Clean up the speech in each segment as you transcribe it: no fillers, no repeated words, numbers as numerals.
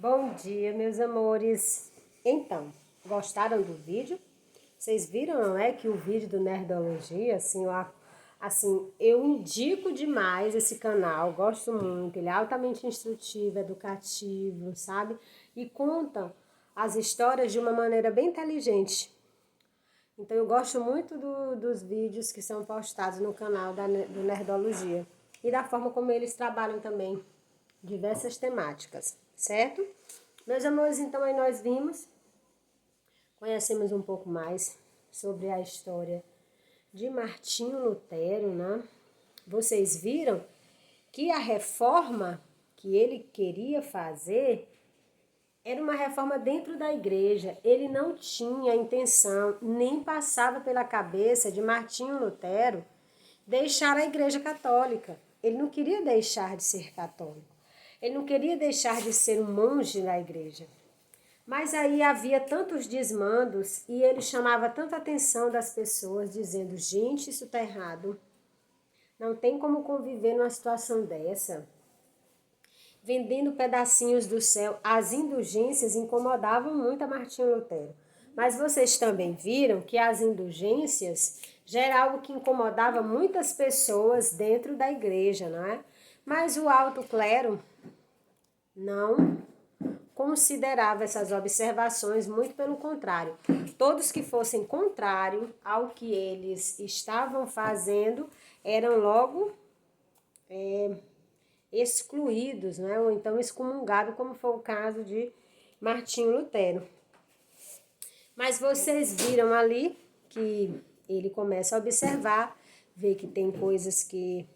Bom dia, meus amores. Então, gostaram do vídeo? Vocês viram, não é, que o vídeo do Nerdologia, eu indico demais esse canal, gosto muito. Ele é altamente instrutivo, educativo, sabe? E conta as histórias de uma maneira bem inteligente. Então, eu gosto muito dos vídeos que são postados no canal do Nerdologia. E da forma como eles trabalham também diversas temáticas, certo? Meus amores, então aí nós conhecemos um pouco mais sobre a história de Martinho Lutero, né? Vocês viram que a reforma que ele queria fazer era uma reforma dentro da igreja. Ele não tinha intenção, nem passava pela cabeça de Martinho Lutero deixar a igreja católica. Ele não queria deixar de ser católico. Ele não queria deixar de ser um monge da igreja. Mas aí havia tantos desmandos e ele chamava tanta atenção das pessoas, dizendo: gente, isso está errado. Não tem como conviver numa situação dessa. Vendendo pedacinhos do céu, as indulgências incomodavam muito a Martinho Lutero. Mas vocês também viram que as indulgências já era algo que incomodava muitas pessoas dentro da igreja, não é? Mas o alto clero não considerava essas observações, muito pelo contrário. Todos que fossem contrário ao que eles estavam fazendo eram logo excluídos, né? Ou então excomungados, como foi o caso de Martinho Lutero. Mas vocês viram ali que ele começa a observar, vê que tem coisas que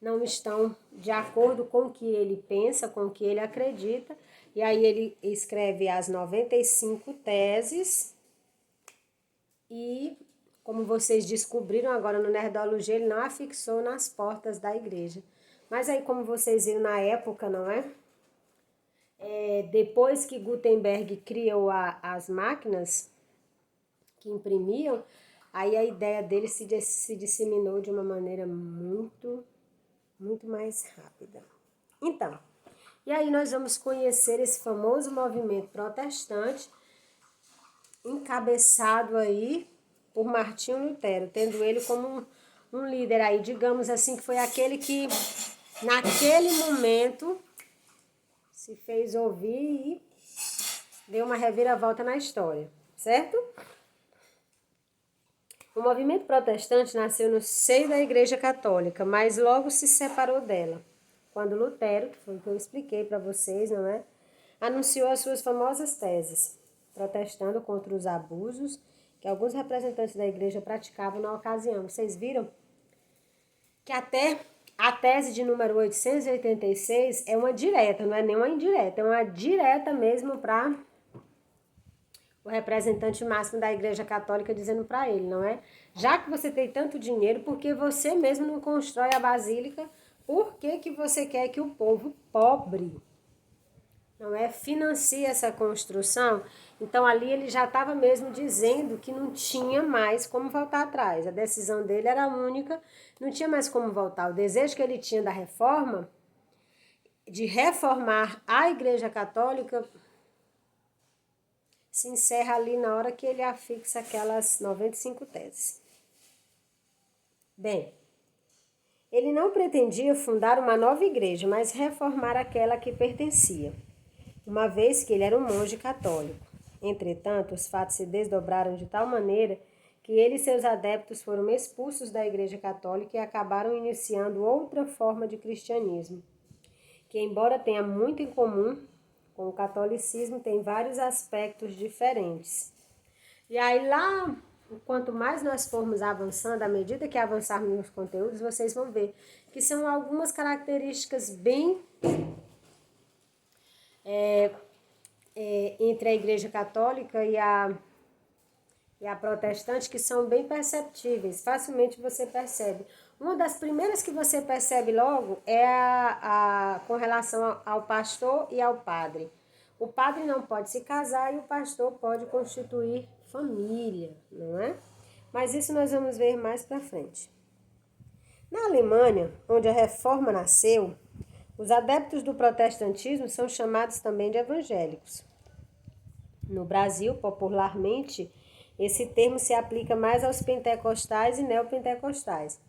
não estão de acordo com o que ele pensa, com o que ele acredita, e aí ele escreve as 95 teses e, como vocês descobriram agora no Nerdologia, ele não a fixou nas portas da igreja. Mas aí, como vocês viram na época, não é? Depois que Gutenberg criou as máquinas que imprimiam, aí a ideia dele se disseminou de uma maneira muito mais rápida. Então, e aí nós vamos conhecer esse famoso movimento protestante, encabeçado aí por Martinho Lutero, tendo ele como um líder aí, digamos assim, que foi aquele que naquele momento se fez ouvir e deu uma reviravolta na história, certo? O movimento protestante nasceu no seio da Igreja Católica, mas logo se separou dela, quando Lutero, que foi o que eu expliquei para vocês, não é? Anunciou as suas famosas teses, protestando contra os abusos que alguns representantes da igreja praticavam na ocasião. Vocês viram que até a tese de número 886 é uma direta, não é nem uma indireta, é uma direta mesmo para o representante máximo da Igreja Católica dizendo para ele, não é? Já que você tem tanto dinheiro, por que você mesmo não constrói a basílica? Por que você quer que o povo pobre, não é, financie essa construção? Então ali ele já estava mesmo dizendo que não tinha mais como voltar atrás. A decisão dele era única, não tinha mais como voltar. O desejo que ele tinha da reforma, de reformar a Igreja Católica, se encerra ali na hora que ele afixa aquelas 95 teses. Bem, ele não pretendia fundar uma nova igreja, mas reformar aquela que pertencia, uma vez que ele era um monge católico. Entretanto, os fatos se desdobraram de tal maneira que ele e seus adeptos foram expulsos da Igreja Católica e acabaram iniciando outra forma de cristianismo, que, embora tenha muito em comum com o catolicismo, tem vários aspectos diferentes. E aí lá, quanto mais nós formos avançando, à medida que avançarmos nos conteúdos, vocês vão ver que são algumas características bem entre a Igreja Católica e a protestante que são bem perceptíveis, facilmente você percebe. Uma das primeiras que você percebe logo é com relação ao pastor e ao padre. O padre não pode se casar e o pastor pode constituir família, não é? Mas isso nós vamos ver mais para frente. Na Alemanha, onde a reforma nasceu, Os adeptos do protestantismo são chamados também de evangélicos. No Brasil, popularmente, esse termo se aplica mais aos pentecostais e neopentecostais.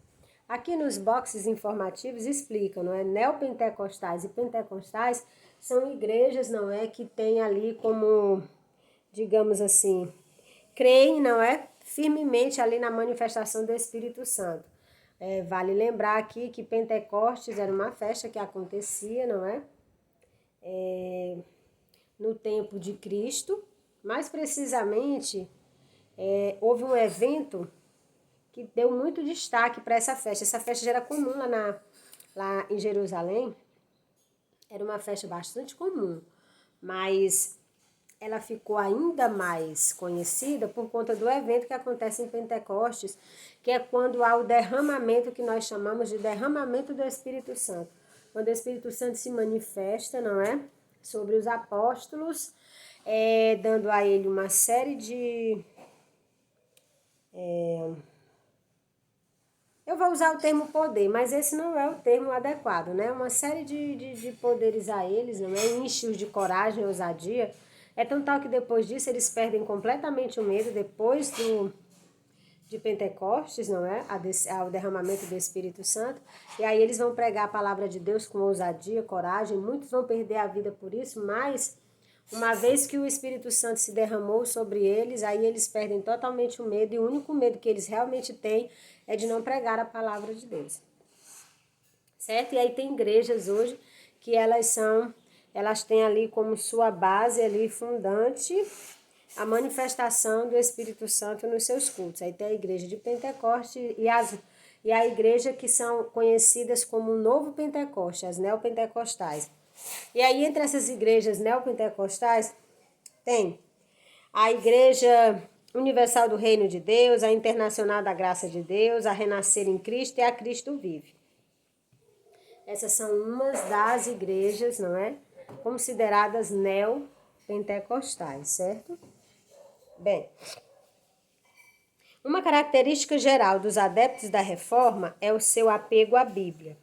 Aqui nos boxes informativos explicam, não é? Neopentecostais e pentecostais são igrejas, não é? Que tem ali como, digamos assim, creem, não é? Firmemente ali na manifestação do Espírito Santo. Vale lembrar aqui que Pentecostes era uma festa que acontecia, não é? No tempo de Cristo. Mais precisamente, houve um evento que deu muito destaque para essa festa. Essa festa já era comum lá em Jerusalém. Era uma festa bastante comum, mas ela ficou ainda mais conhecida por conta do evento que acontece em Pentecostes, que é quando há o derramamento que nós chamamos de derramamento do Espírito Santo. Quando o Espírito Santo se manifesta, não é? Sobre os apóstolos, dando a ele uma série de... eu vou usar o termo poder, mas esse não é o termo adequado, né? Uma série de poderes a eles, não é? Enche-os de coragem e ousadia. É tão tal que depois disso eles perdem completamente o medo, depois de Pentecostes, não é? Ao derramamento do Espírito Santo. E aí eles vão pregar a palavra de Deus com ousadia, coragem. Muitos vão perder a vida por isso, mas uma vez que o Espírito Santo se derramou sobre eles, aí eles perdem totalmente o medo. E o único medo que eles realmente têm é de não pregar a palavra de Deus. Certo? E aí tem igrejas hoje que elas têm ali como sua base ali fundante a manifestação do Espírito Santo nos seus cultos. Aí tem a igreja de Pentecoste e a igreja que são conhecidas como o Novo Pentecoste, as neopentecostais. E aí entre essas igrejas neopentecostais tem a Igreja Universal do Reino de Deus, a Internacional da Graça de Deus, a Renascer em Cristo e a Cristo Vive. Essas são umas das igrejas, não é? Consideradas neopentecostais, certo? Bem, uma característica geral dos adeptos da Reforma é o seu apego à Bíblia.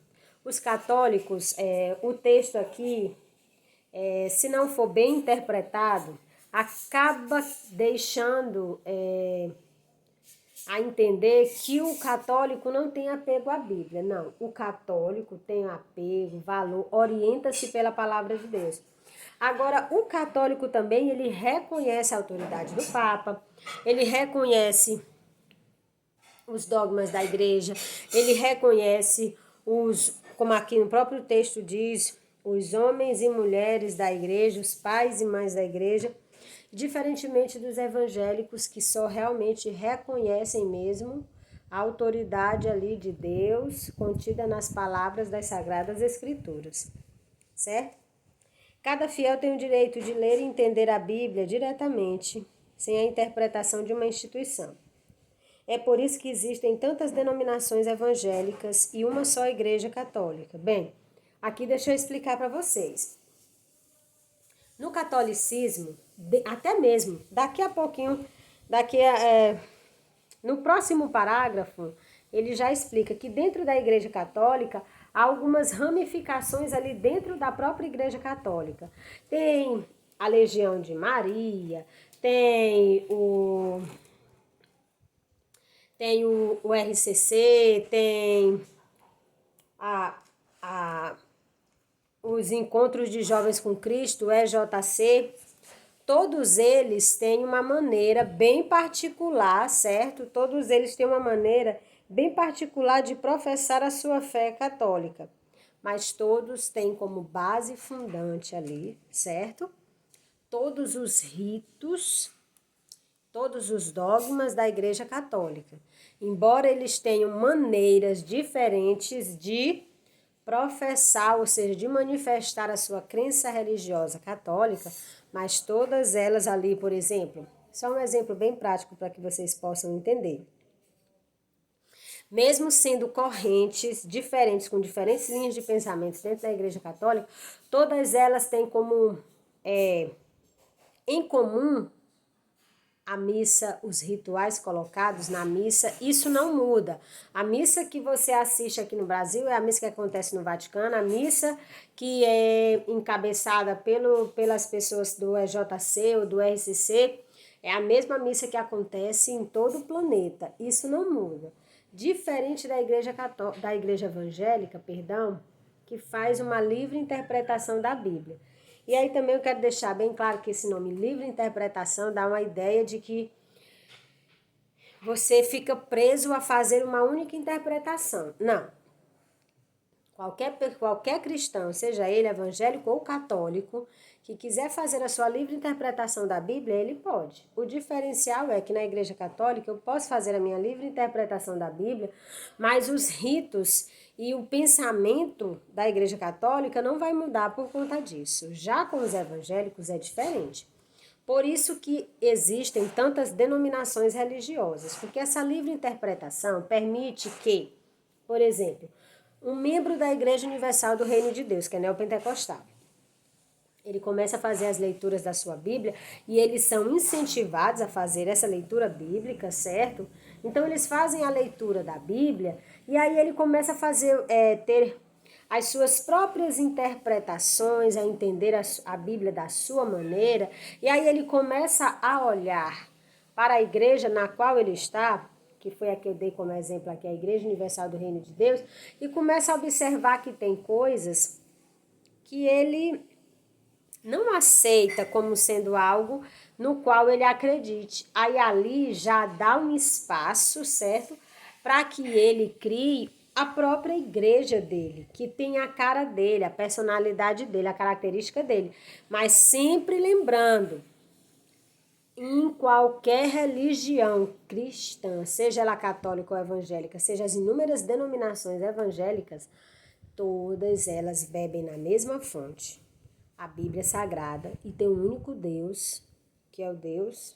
Os católicos, o texto aqui, se não for bem interpretado, acaba deixando a entender que o católico não tem apego à Bíblia. Não, o católico tem apego, valor, orienta-se pela palavra de Deus. Agora, o católico também, ele reconhece a autoridade do Papa, ele reconhece os dogmas da igreja, ele reconhece como aqui no próprio texto diz, os homens e mulheres da igreja, os pais e mães da igreja, diferentemente dos evangélicos que só realmente reconhecem mesmo a autoridade ali de Deus contida nas palavras das Sagradas Escrituras, certo? Cada fiel tem o direito de ler e entender a Bíblia diretamente, sem a interpretação de uma instituição. É por isso que existem tantas denominações evangélicas e uma só igreja católica. Bem, aqui deixa eu explicar para vocês. No catolicismo, até mesmo, daqui a pouquinho, no próximo parágrafo, ele já explica que dentro da Igreja Católica há algumas ramificações ali dentro da própria Igreja Católica. Tem a Legião de Maria, tem o RCC, tem os Encontros de Jovens com Cristo, o EJC. Todos eles têm uma maneira bem particular, certo? Todos eles têm uma maneira bem particular de professar a sua fé católica. Mas todos têm como base fundante ali, certo? Todos os ritos, todos os dogmas da Igreja Católica. Embora eles tenham maneiras diferentes de professar, ou seja, de manifestar a sua crença religiosa católica, mas todas elas ali, por exemplo, só um exemplo bem prático para que vocês possam entender. Mesmo sendo correntes diferentes, com diferentes linhas de pensamento dentro da Igreja Católica, todas elas têm como em comum a missa, os rituais colocados na missa, isso não muda. A missa que você assiste aqui no Brasil é a missa que acontece no Vaticano, a missa que é encabeçada pelas pessoas do EJC ou do RCC, é a mesma missa que acontece em todo o planeta. Isso não muda. Diferente da igreja evangélica, que faz uma livre interpretação da Bíblia. E aí também eu quero deixar bem claro que esse nome livre interpretação dá uma ideia de que você fica preso a fazer uma única interpretação. Não. Qualquer cristão, seja ele evangélico ou católico, que quiser fazer a sua livre interpretação da Bíblia, ele pode. O diferencial é que na Igreja Católica eu posso fazer a minha livre interpretação da Bíblia, mas os ritos e o pensamento da Igreja Católica não vai mudar por conta disso. Já com os evangélicos é diferente. Por isso que existem tantas denominações religiosas, porque essa livre interpretação permite que, por exemplo, um membro da Igreja Universal do Reino de Deus, que é neopentecostal, ele começa a fazer as leituras da sua Bíblia e eles são incentivados a fazer essa leitura bíblica, certo? Então eles fazem a leitura da Bíblia e aí ele começa a ter as suas próprias interpretações, a entender a Bíblia da sua maneira, e aí ele começa a olhar para a igreja na qual ele está, que foi a que eu dei como exemplo aqui, a Igreja Universal do Reino de Deus, e começa a observar que tem coisas que ele não aceita como sendo algo no qual ele acredite. Aí ali já dá um espaço, certo? Para que ele crie a própria igreja dele, que tem a cara dele, a personalidade dele, a característica dele. Mas sempre lembrando, em qualquer religião cristã, seja ela católica ou evangélica, seja as inúmeras denominações evangélicas, todas elas bebem na mesma fonte, a Bíblia Sagrada, e tem um único Deus, que é o Deus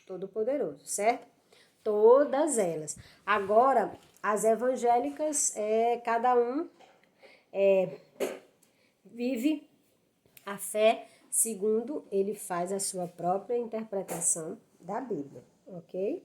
Todo-Poderoso, certo? Todas elas. Agora, as evangélicas, cada um vive a fé segundo ele faz a sua própria interpretação da Bíblia, ok?